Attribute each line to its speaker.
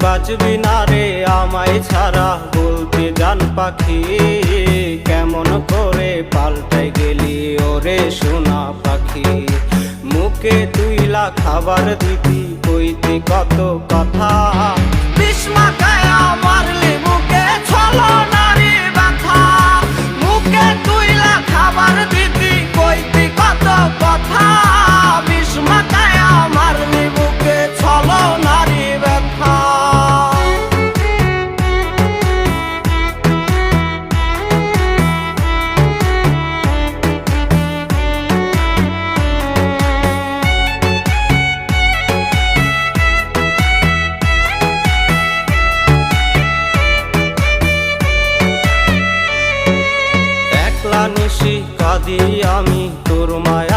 Speaker 1: বাঁচবি না রে আমায় ছাড়া, বলতে জান পাখি কেমন করে পাল্টাই গেলি ওরে সোনা পাখি। মুখে তুইলা খাবার দিতি কইতি কত কথা, বিষ মাখায়া মারলি মুখে ছলনারি ব্যথা। মুখে তুইলা খাবার দিতি কইতি কত কথা, বিষ মাখায়া মারলি মুখে ছলনারি ব্যথা। নিশি কাঁদি আমি তোর মায়া